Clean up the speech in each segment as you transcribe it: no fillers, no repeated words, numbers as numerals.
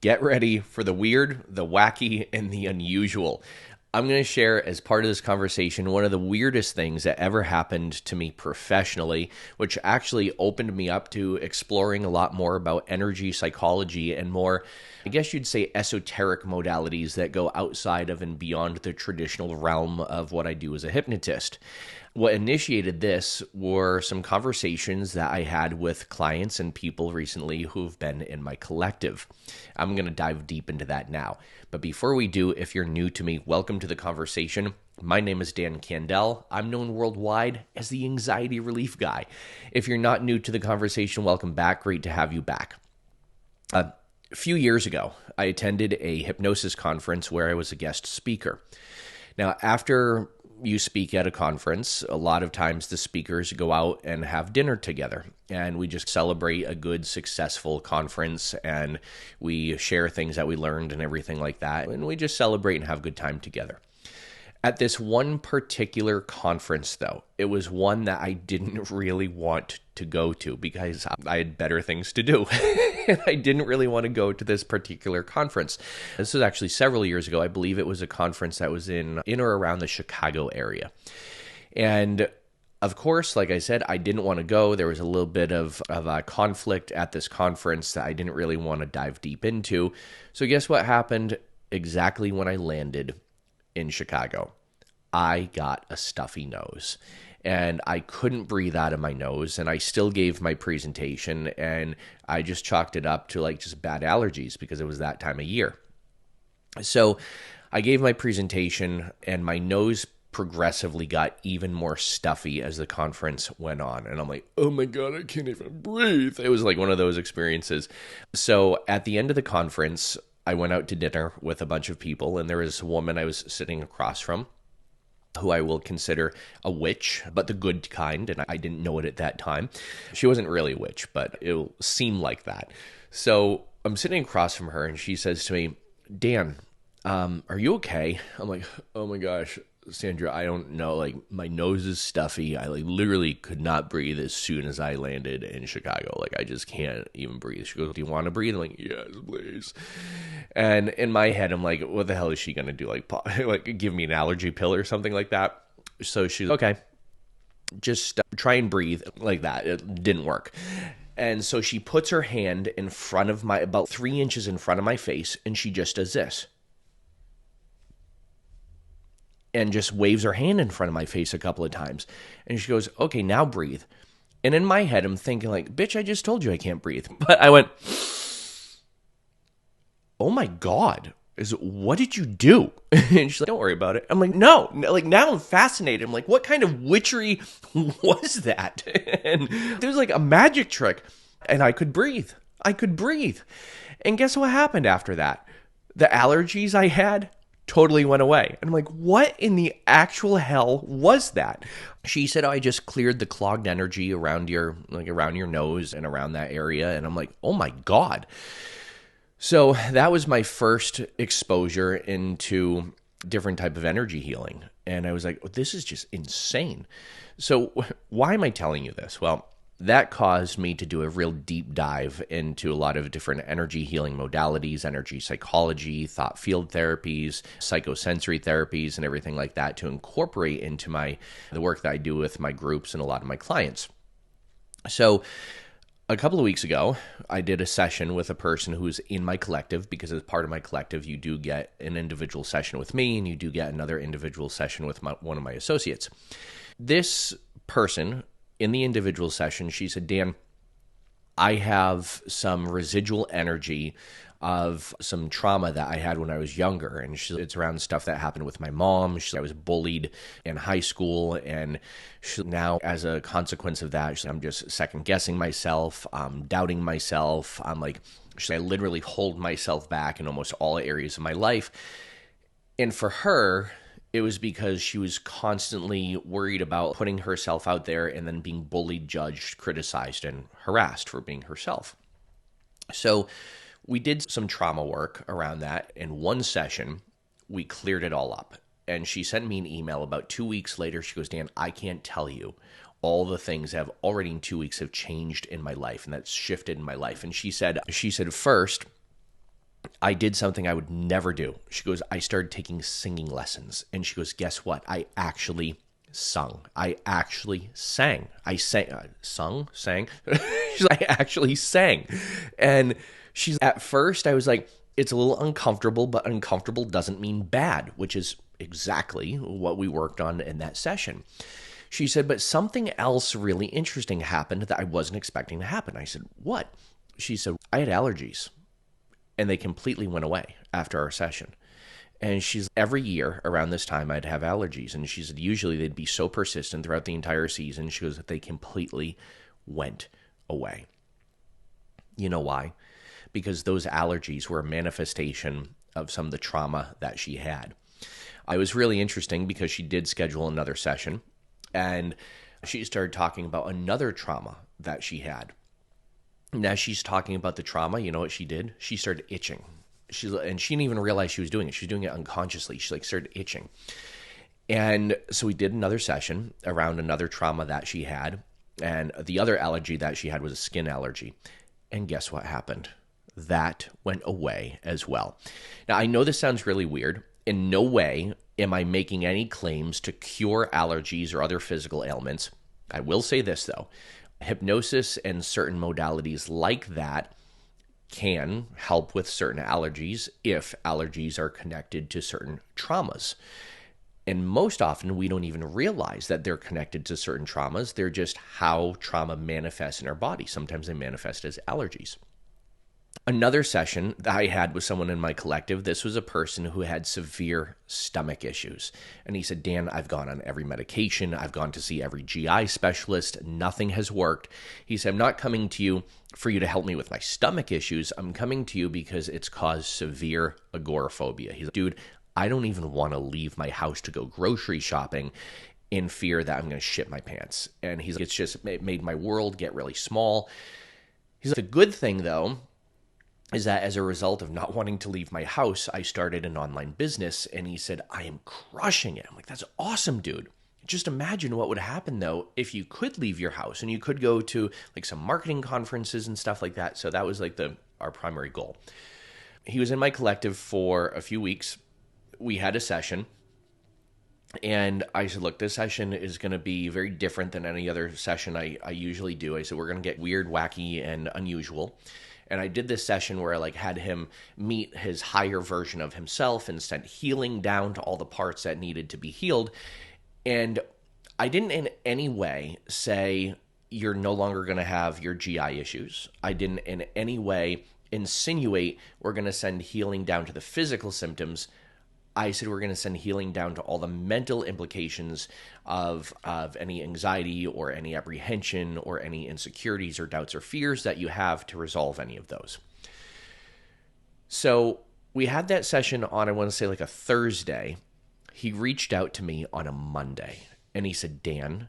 Get ready for the weird, the wacky, and the unusual. I'm going to share as part of this conversation one of the weirdest things that ever happened to me professionally, which actually opened me up to exploring a lot more about energy psychology and more, I guess you'd say, esoteric modalities that go outside of and beyond the traditional realm of what I do as a hypnotist. What initiated this were some conversations that I had with clients and people recently who've been in my collective. I'm going to dive deep into that now. But before we do, if you're new to me, welcome to the conversation. My name is Dan Candell. I'm known worldwide as the anxiety relief guy. If you're not new to the conversation, welcome back. Great to have you back. A few years ago, I attended a hypnosis conference where I was a guest speaker. Now, after you speak at a conference, a lot of times the speakers go out and have dinner together, and we just celebrate a good, successful conference, and we share things that we learned and everything like that, and we just celebrate and have a good time together. At this one particular conference, though, it was one that I didn't really want to go to because I had better things to do. And I didn't really want to go to this particular conference. This was actually several years ago. I believe it was a conference that was in or around the Chicago area. And of course, like I said, I didn't want to go. There was a little bit of a conflict at this conference that I didn't really want to dive deep into. So guess what happened exactly when I landed in Chicago? I got a stuffy nose and I couldn't breathe out of my nose, and I still gave my presentation, and I just chalked it up to like just bad allergies because it was that time of year. So I gave my presentation and my nose progressively got even more stuffy as the conference went on. And I'm like, oh my God, I can't even breathe. It was like one of those experiences. So at the end of the conference, I went out to dinner with a bunch of people, and there was a woman I was sitting across from who I will consider a witch, but the good kind, and I didn't know it at that time. She wasn't really a witch, but it seemed like that. So I'm sitting across from her, and she says to me, Dan, are you okay? I'm like, oh my gosh, Sandra, I don't know. Like, my nose is stuffy. I literally could not breathe as soon as I landed in Chicago. Like, I just can't even breathe. She goes, do you want to breathe? I'm like, yes, please. And in my head, I'm like, what the hell is she going to do? Like give me an allergy pill or something like that? So she's okay, just try and breathe like that. It didn't work. And so she puts her hand in front of about 3 inches in front of my face, and she just does this. And just waves her hand in front of my face a couple of times. And she goes, okay, now breathe. And in my head, I'm thinking like, bitch, I just told you I can't breathe. But I went, oh my God, what did you do? And she's like, don't worry about it. I'm like, no, like now I'm fascinated. I'm like, what kind of witchery was that? And there's like a magic trick, and I could breathe. I could breathe. And guess what happened after that? The allergies I had totally went away. And I'm like, what in the actual hell was that? She said, oh, I just cleared the clogged energy around your nose and around that area. And I'm like, oh my God. So that was my first exposure into different type of energy healing. And I was like, oh, this is just insane. So why am I telling you this? Well, that caused me to do a real deep dive into a lot of different energy healing modalities, energy psychology, thought field therapies, psychosensory therapies, and everything like that to incorporate into the work that I do with my groups and a lot of my clients. So a couple of weeks ago, I did a session with a person who's in my collective, because as part of my collective, you do get an individual session with me, and you do get another individual session with one of my associates. This person in the individual session, she said, Dan, I have some residual energy of some trauma that I had when I was younger. And it's around stuff that happened with my mom. I was bullied in high school. And now, as a consequence of that, I'm just second guessing myself. I'm doubting myself. I'm like, I literally hold myself back in almost all areas of my life. And for her, it was because she was constantly worried about putting herself out there and then being bullied, judged, criticized, and harassed for being herself. So we did some trauma work around that. In one session, we cleared it all up. And she sent me an email about 2 weeks later. She goes, Dan, I can't tell you all the things that have already in 2 weeks have changed in my life and that's shifted in my life. And she said, first, I did something I would never do. She goes, I started taking singing lessons. And she goes, guess what? I actually sung. I actually sang. I sang, sang. She's like, I actually sang. And she's, at first I was like, it's a little uncomfortable, but uncomfortable doesn't mean bad, which is exactly what we worked on in that session. She said, but something else really interesting happened that I wasn't expecting to happen. I said, what? She said, I had allergies and they completely went away after our session. And she's, every year around this time, I'd have allergies. And she said, usually they'd be so persistent throughout the entire season. She goes, that they completely went away. You know why? Because those allergies were a manifestation of some of the trauma that she had. It was really interesting because she did schedule another session and she started talking about another trauma that she had. And as she's talking about the trauma, you know what she did? She started itching. And she didn't even realize she was doing it. She was doing it unconsciously. She started itching. And so we did another session around another trauma that she had. And the other allergy that she had was a skin allergy. And guess what happened? That went away as well. Now, I know this sounds really weird. In no way am I making any claims to cure allergies or other physical ailments. I will say this, though. Hypnosis and certain modalities like that can help with certain allergies if allergies are connected to certain traumas. And most often, we don't even realize that they're connected to certain traumas. They're just how trauma manifests in our body. Sometimes they manifest as allergies. Another session that I had with someone in my collective, this was a person who had severe stomach issues. And he said, Dan, I've gone on every medication. I've gone to see every GI specialist. Nothing has worked. He said, I'm not coming to you for you to help me with my stomach issues. I'm coming to you because it's caused severe agoraphobia. He's like, dude, I don't even want to leave my house to go grocery shopping in fear that I'm going to shit my pants. And he's like, it's just made my world get really small. He's like, the good thing, though, is that as a result of not wanting to leave my house, I started an online business. And he said, I am crushing it. I'm like, that's awesome, dude. Just imagine what would happen, though, if you could leave your house and you could go to like some marketing conferences and stuff like that. So that was like our primary goal. He was in my collective for a few weeks. We had a session. And I said, look, this session is going to be very different than any other session I usually do. I said, we're going to get weird, wacky, and unusual. And I did this session where I like had him meet his higher version of himself and sent healing down to all the parts that needed to be healed. And I didn't in any way say you're no longer going to have your GI issues. I didn't in any way insinuate we're going to send healing down to the physical symptoms. I said we're going to send healing down to all the mental implications of any anxiety or any apprehension or any insecurities or doubts or fears that you have to resolve any of those. So we had that session on, I want to say like a Thursday. He reached out to me on a Monday and he said, Dan,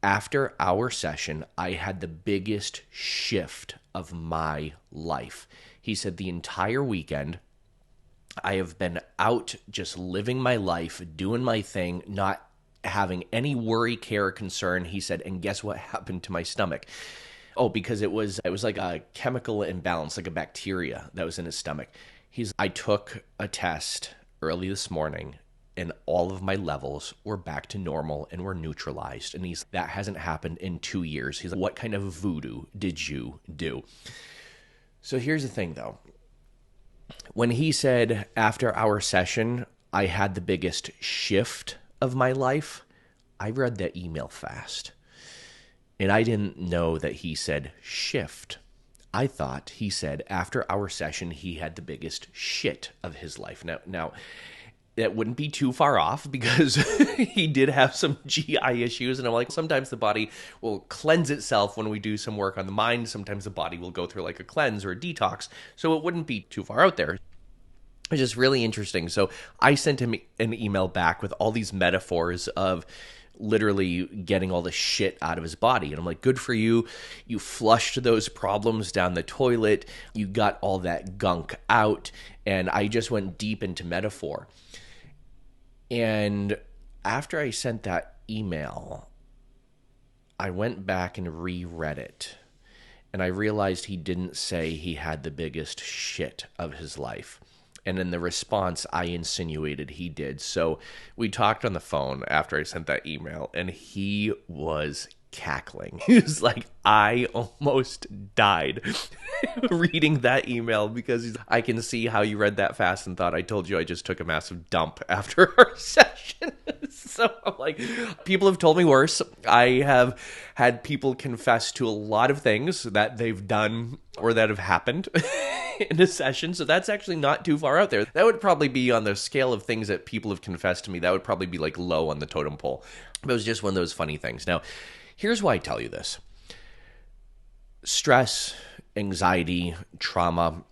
after our session, I had the biggest shift of my life. He said the entire weekend, I have been out just living my life, doing my thing, not having any worry, care, or concern. He said, and guess what happened to my stomach? Oh, because it was like a chemical imbalance, like a bacteria that was in his stomach. I took a test early this morning and all of my levels were back to normal and were neutralized. And that hasn't happened in 2 years. He's like, what kind of voodoo did you do? So here's the thing, though. When he said, after our session, I had the biggest shift of my life, I read that email fast. And I didn't know that he said shift. I thought he said, after our session, he had the biggest shit of his life. Now that wouldn't be too far off because he did have some GI issues. And I'm like, sometimes the body will cleanse itself when we do some work on the mind. Sometimes the body will go through like a cleanse or a detox. So it wouldn't be too far out there. It's just really interesting. So I sent him an email back with all these metaphors of literally getting all the shit out of his body. And I'm like, good for you. You flushed those problems down the toilet. You got all that gunk out. And I just went deep into metaphor. And after I sent that email, I went back and reread it. And I realized he didn't say he had the biggest shit of his life. And in the response, I insinuated he did. So we talked on the phone after I sent that email, and he was cackling. He was like, I almost died reading that email because I can see how you read that fast and thought I told you I just took a massive dump after our session. So I'm like, people have told me worse. I have had people confess to a lot of things that they've done or that have happened in a session. So that's actually not too far out there. That would probably be on the scale of things that people have confessed to me. That would probably be like low on the totem pole. But it was just one of those funny things. Now, here's why I tell you this. Stress, anxiety, trauma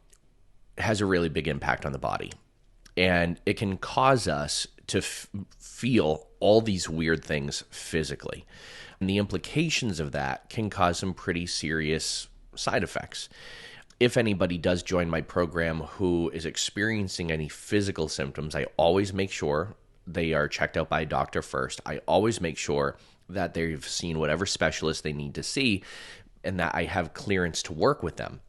has a really big impact on the body. And it can cause us to feel all these weird things physically. And the implications of that can cause some pretty serious side effects. If anybody does join my program who is experiencing any physical symptoms, I always make sure they are checked out by a doctor first. I always make sure that they've seen whatever specialist they need to see and that I have clearance to work with them.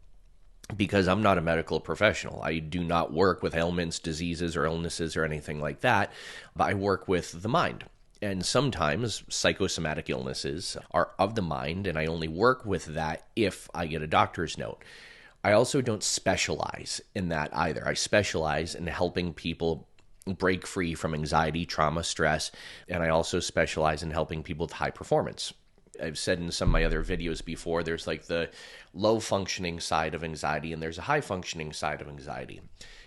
Because I'm not a medical professional. I do not work with ailments, diseases, or illnesses or anything like that, but I work with the mind. And sometimes psychosomatic illnesses are of the mind, and I only work with that if I get a doctor's note. I also don't specialize in that either. I specialize in helping people break free from anxiety, trauma, stress, and I also specialize in helping people with high performance. I've said in some of my other videos before, there's like the low functioning side of anxiety and there's a high functioning side of anxiety.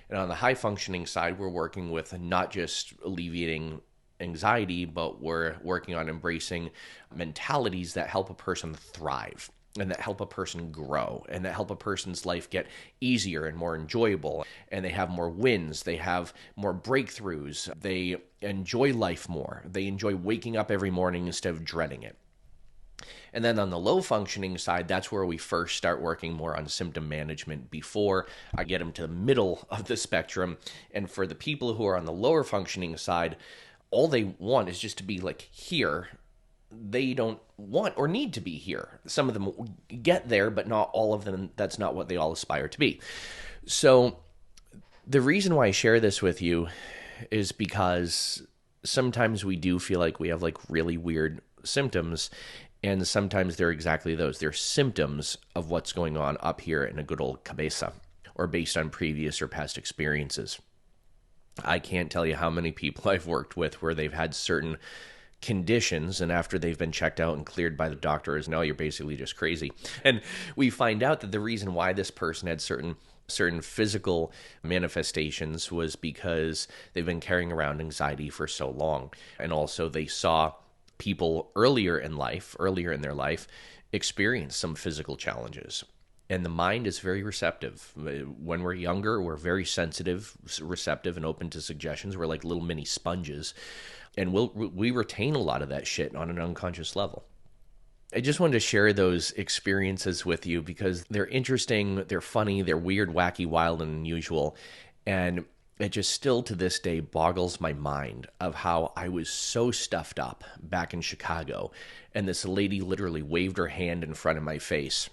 And on the high functioning side, we're working with not just alleviating anxiety, but we're working on embracing mentalities that help a person thrive and that help a person grow and that help a person's life get easier and more enjoyable. And they have more wins. They have more breakthroughs. They enjoy life more. They enjoy waking up every morning instead of dreading it. And then on the low functioning side, that's where we first start working more on symptom management before I get them to the middle of the spectrum. And for the people who are on the lower functioning side, all they want is just to be like here. They don't want or need to be here. Some of them get there, but not all of them. That's not what they all aspire to be. So the reason why I share this with you is because sometimes we do feel like we have like really weird symptoms. And sometimes they're exactly those. They're symptoms of what's going on up here in a good old cabeza or based on previous or past experiences. I can't tell you how many people I've worked with where they've had certain conditions and after they've been checked out and cleared by the doctor is, no, you're basically just crazy. And we find out that the reason why this person had certain physical manifestations was because they've been carrying around anxiety for so long. And also they saw people earlier in their life, experience some physical challenges. And the mind is very receptive. When we're younger, we're very sensitive, receptive, and open to suggestions. We're like little mini sponges. And we retain a lot of that shit on an unconscious level. I just wanted to share those experiences with you because they're interesting, they're funny, they're weird, wacky, wild, and unusual. And it just still to this day boggles my mind of how I was so stuffed up back in Chicago. And this lady literally waved her hand in front of my face.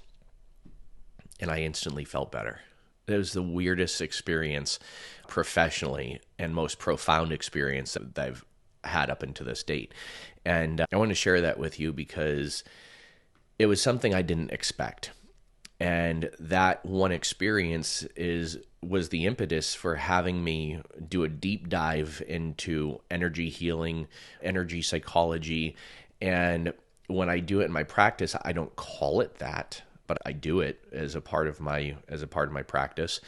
And I instantly felt better. It was the weirdest experience professionally and most profound experience that I've had up until this date. And I want to share that with you because it was something I didn't expect. And that one experience was the impetus for having me do a deep dive into energy healing, energy psychology. And when I do it in my practice, I don't call it that, but I do it as a part of my practice.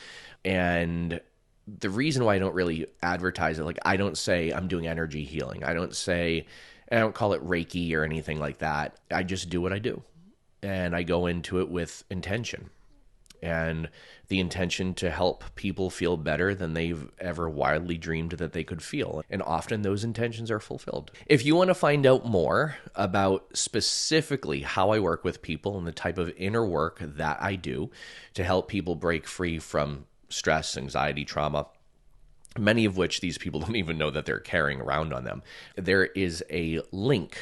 And the reason why I don't really advertise it, like I don't say I'm doing energy healing. I don't call it Reiki or anything like that. I just do what I do. And I go into it with intention. And the intention to help people feel better than they've ever wildly dreamed that they could feel. And often those intentions are fulfilled. If you want to find out more about specifically how I work with people and the type of inner work that I do to help people break free from stress, anxiety, trauma, many of which these people don't even know that they're carrying around on them, there is a link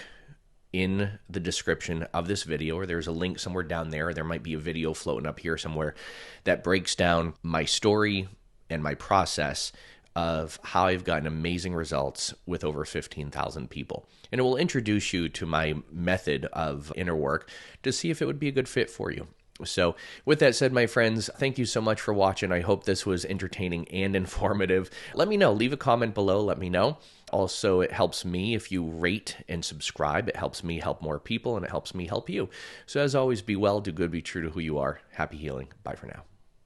in the description of this video, or there's a link somewhere down there. There might be a video floating up here somewhere that breaks down my story and my process of how I've gotten amazing results with over 15,000 people. And it will introduce you to my method of inner work to see if it would be a good fit for you. So with that said, my friends, thank you so much for watching. I hope this was entertaining and informative. Let me know. Leave a comment below. Let me know. Also, it helps me if you rate and subscribe. It helps me help more people, and it helps me help you. So as always, be well, do good, be true to who you are. Happy healing. Bye for now.